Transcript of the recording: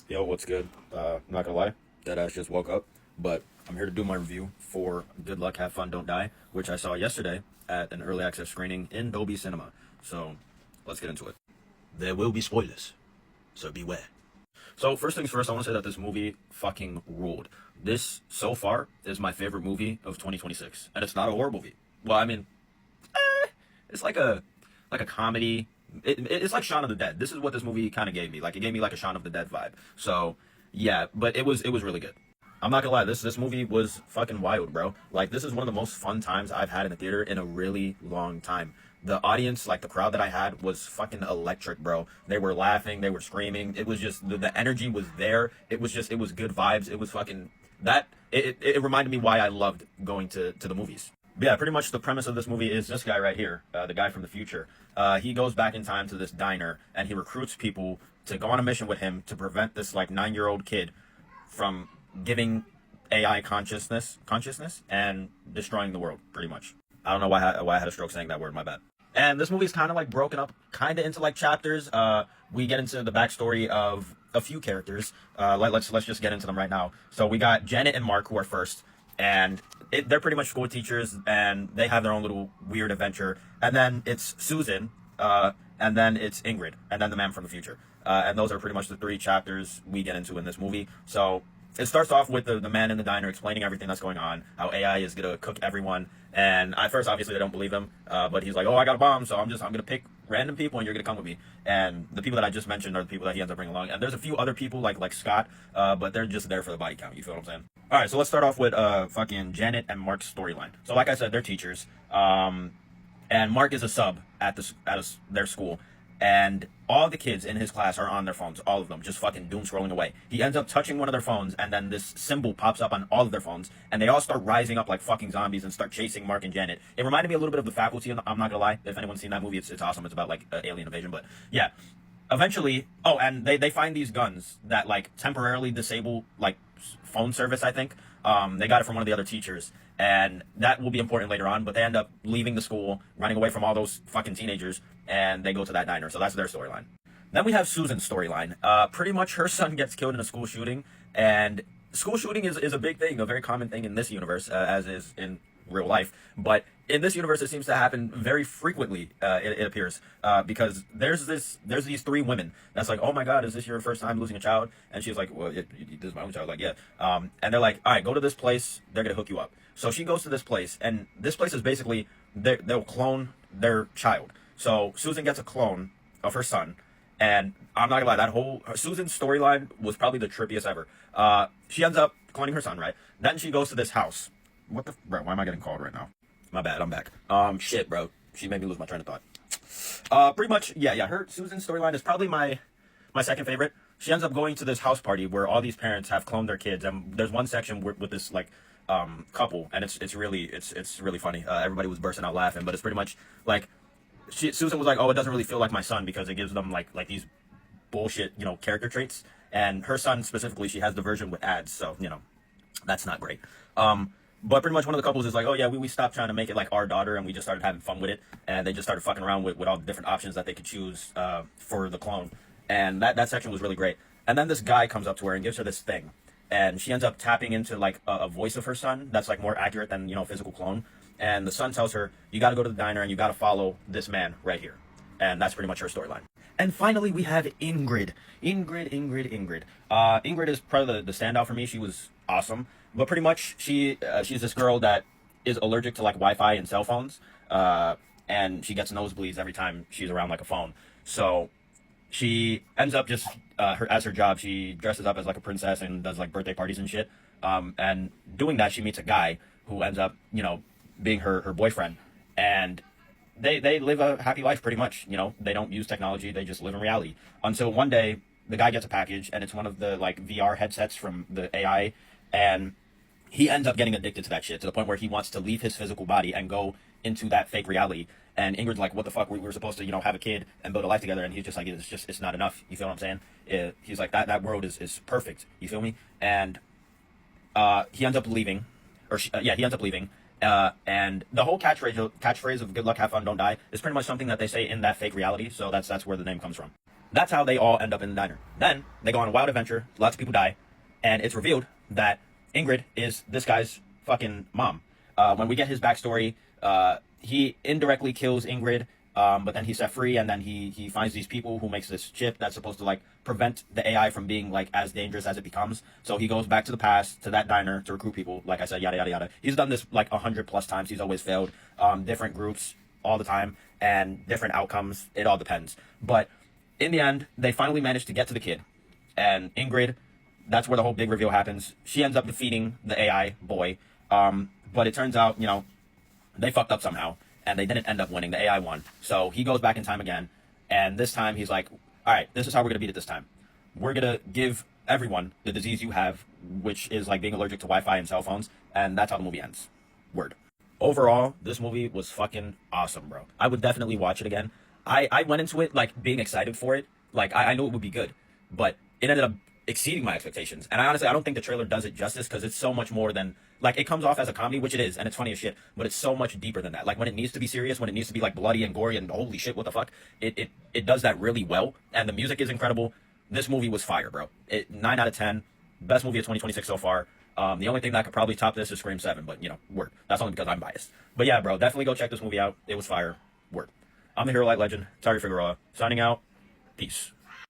Yo, what's good? Not gonna lie, Deadass just woke up, but I'm here to do my review for Good Luck, Have Fun, Don't Die, which I saw yesterday at an early access screening in Dolby Cinema. So, let's get into it. There will be spoilers, so beware. So, first things first, I want to say that this movie fucking ruled. This, so far, is my favorite movie of 2026, and it's not a horror movie. Well, I mean, it's like a comedy. It's like Shaun of the Dead. This is what this movie kind of gave me. Like, it gave me like a Shaun of the Dead vibe. So yeah, but it was really good. I'm not gonna lie, this movie was fucking wild, bro. Like, this is one of the most fun times I've had in the theater in a really long time. The audience, like the crowd that I had, was fucking electric, bro. They were laughing, they were screaming. It was just the energy was there. It was good vibes. It was fucking that. It reminded me why I loved going to the movies. But yeah, pretty much the premise of this movie is this guy right here, the guy from the future. He goes back in time to this diner and he recruits people to go on a mission with him to prevent this like 9-year-old kid from giving AI consciousness and destroying the world, pretty much. I don't know why I had a stroke saying that word, my bad. And this movie is kind of like broken up kind of into like chapters. We get into the backstory of a few characters. Let's just get into them right now. So we got Janet and Mark, who are first, and they're pretty much school teachers, and they have their own little weird adventure. And then it's Susan, and then it's Ingrid, and then the man from the future. And those are pretty much the 3 chapters we get into in this movie. So it starts off with the man in the diner explaining everything that's going on, how AI is going to cook everyone. And at first, obviously, they don't believe him. But he's like, oh, I got a bomb, so I'm going to pick random people and you're going to come with me. And the people that I just mentioned are the people that he ends up bringing along. And there's a few other people like Scott, but they're just there for the body count. You feel what I'm saying? All right, so let's start off with fucking Janet and Mark's storyline. So like I said, they're teachers. And Mark is a sub at their school. And all the kids in his class are on their phones, all of them, just fucking doom scrolling away. He ends up touching one of their phones, and then this symbol pops up on all of their phones, and they all start rising up like fucking zombies and start chasing Mark and Janet. It reminded me a little bit of The Faculty, I'm not gonna lie. If anyone's seen that movie, it's awesome. It's about like alien invasion, but yeah. Eventually, and they find these guns that like temporarily disable like phone service, I think. They got it from one of the other teachers, and that will be important later on, but they end up leaving the school, running away from all those fucking teenagers, and they go to that diner. So that's their storyline. Then we have Susan's storyline. Pretty much her son gets killed in a school shooting, and school shooting is a big thing, a very common thing in this universe, as is in real life. But in this universe, it seems to happen very frequently, it appears, because there's these 3 women that's like, oh my God, is this your first time losing a child? And she's like, well, this is my own child. Like, yeah. And they're like, all right, go to this place. They're going to hook you up. So she goes to this place, and this place is basically, they'll clone their child. So Susan gets a clone of her son, and I'm not gonna lie, that whole Susan's storyline was probably the trippiest ever. She ends up cloning her son, right? Then she goes to this house. What the, bro, why am I getting called right now? My bad, I'm back. Shit, bro. She made me lose my train of thought. Pretty much, yeah, her Susan's storyline is probably my second favorite. She ends up going to this house party where all these parents have cloned their kids, and there's one section with this like couple, and it's really funny. Everybody was bursting out laughing, but it's pretty much like Susan was like, oh, it doesn't really feel like my son because it gives them like these bullshit, character traits. And her son specifically, she has the version with ads, so that's not great. But pretty much one of the couples is like, oh yeah, we stopped trying to make it like our daughter, and we just started having fun with it, and they just started fucking around with all the different options that they could choose for the clone. And that section was really great. And then this guy comes up to her and gives her this thing, and she ends up tapping into like a voice of her son that's like more accurate than physical clone. And the son tells her, you got to go to the diner and you got to follow this man right here. And that's pretty much her storyline. And finally, we have Ingrid. Ingrid is probably the standout for me. She was awesome. But pretty much, she's this girl that is allergic to like Wi-Fi and cell phones. And she gets nosebleeds every time she's around like a phone. So she ends up just, as her job, she dresses up as like a princess and does like birthday parties and shit. And doing that, she meets a guy who ends up, being her boyfriend, and they live a happy life pretty much. They don't use technology, they just live in reality, until one day the guy gets a package, and it's one of the like VR headsets from the AI, and he ends up getting addicted to that shit to the point where he wants to leave his physical body and go into that fake reality. And Ingrid's like, what the fuck, we were supposed to have a kid and build a life together, and he's just like, it's not enough. You feel what I'm saying? He's like, that world is perfect. You feel me? And he ends up leaving, he ends up leaving. And the whole catchphrase of "Good luck, have fun, don't die" is pretty much something that they say in that fake reality. So that's where the name comes from. That's how they all end up in the diner. Then they go on a wild adventure. Lots of people die, and it's revealed that Ingrid is this guy's fucking mom. When we get his backstory, he indirectly kills Ingrid, but then he's set free, and then he finds these people who makes this chip that's supposed to like prevent the AI from being like as dangerous as it becomes. So he goes back to the past to that diner to recruit people. Like I said, yada yada yada. He's done this like 100+ times. He's always failed. Different groups all the time and different outcomes. It all depends. But in the end, they finally manage to get to the kid, and Ingrid. That's where the whole big reveal happens. She ends up defeating the AI boy, but it turns out, you know, they fucked up somehow, and they didn't end up winning. The AI won. So he goes back in time again, and this time he's like, all right, this is how we're going to beat it this time. We're going to give everyone the disease you have, which is like being allergic to Wi-Fi and cell phones, and that's how the movie ends. Word. Overall, this movie was fucking awesome, bro. I would definitely watch it again. I went into it, like, being excited for it. Like, I knew it would be good, but it ended up exceeding my expectations. And I don't think the trailer does it justice, because it's so much more than, like, it comes off as a comedy, which it is, and it's funny as shit, but it's so much deeper than that. Like, when it needs to be serious, when it needs to be like bloody and gory and holy shit, what the fuck, it does that really well. And the music is incredible. This movie was fire, bro. 9 out of 10, best movie of 2026 so far. The only thing that could probably top this is Scream 7, but, you know, word. That's only because I'm biased. But yeah, bro, definitely go check this movie out. It was fire. Word. I'm the Hero Light Legend, Tari Figueroa, signing out. Peace.